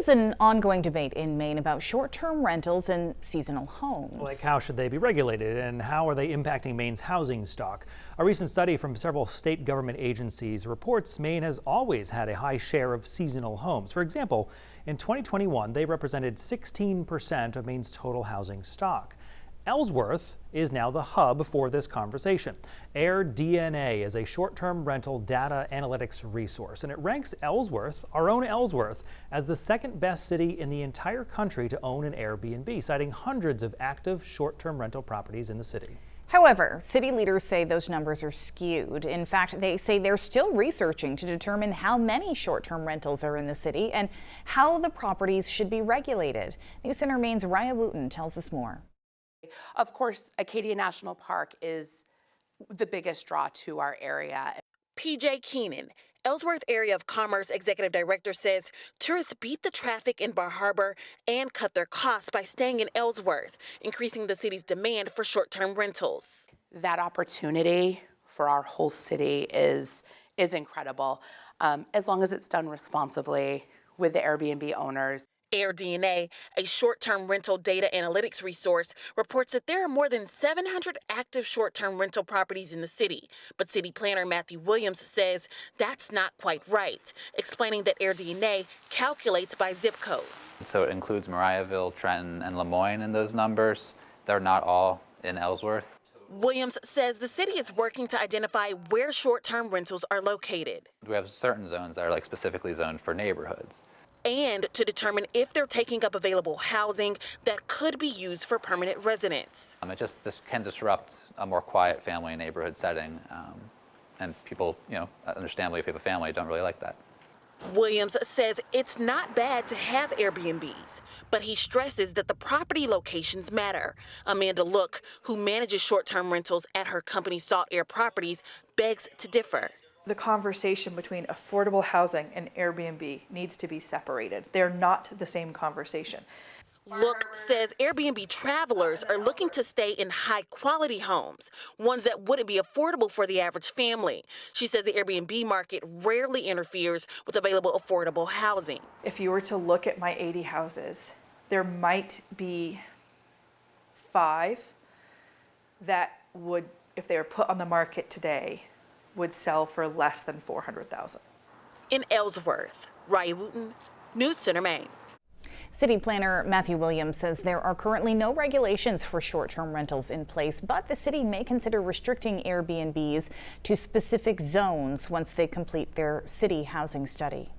is an ongoing debate in Maine about short-term rentals and seasonal homes. Like, how should they be regulated and how are they impacting Maine's housing stock? A recent study from several state government agencies reports Maine has always had a high share of seasonal homes. For example, in 2021, they represented 16% of Maine's total housing stock. Ellsworth is now the hub for this conversation. AirDNA is a short-term rental data analytics resource, and it ranks Ellsworth, our own Ellsworth, as the second best city in the entire country to own an Airbnb, citing hundreds of active short-term rental properties in the city. However, city leaders say those numbers are skewed. In fact, they say they're still researching to determine how many short-term rentals are in the city and how the properties should be regulated. News Center Maine's Raya Wooten tells us more. Of course, Acadia National Park is the biggest draw to our area. PJ Keenan, Ellsworth Area of Commerce Executive Director, says tourists beat the traffic in Bar Harbor and cut their costs by staying in Ellsworth, increasing the city's demand for short-term rentals. That opportunity for our whole city is incredible, as long as it's done responsibly with the Airbnb owners. AirDNA, a short-term rental data analytics resource, reports that there are more than 700 active short-term rental properties in the city. But city planner Matthew Williams says that's not quite right, explaining that AirDNA calculates by zip code. So it includes Mariahville, Trenton, and Lemoyne in those numbers. They're not all in Ellsworth. Williams says the city is working to identify where short-term rentals are located. We have certain zones that are specifically zoned for neighborhoods. And to determine if they're taking up available housing that could be used for permanent residents. It just can disrupt a more quiet family neighborhood setting, and people, understandably, if you have a family, don't really like that. Williams says it's not bad to have Airbnbs, but he stresses that the property locations matter. Amanda Look, who manages short-term rentals at her company Salt Air Properties, begs to differ. The conversation between affordable housing and Airbnb needs to be separated. They're not the same conversation. Look says Airbnb travelers are looking to stay in high-quality homes, ones that wouldn't be affordable for the average family. She says the Airbnb market rarely interferes with available affordable housing. If you were to look at my 80 houses, there might be 5 that would, if they were put on the market today, would sell for less than $400,000. In Ellsworth, Raya Wooten, News Center, Maine. City planner Matthew Williams says there are currently no regulations for short-term rentals in place, but the city may consider restricting Airbnbs to specific zones once they complete their city housing study.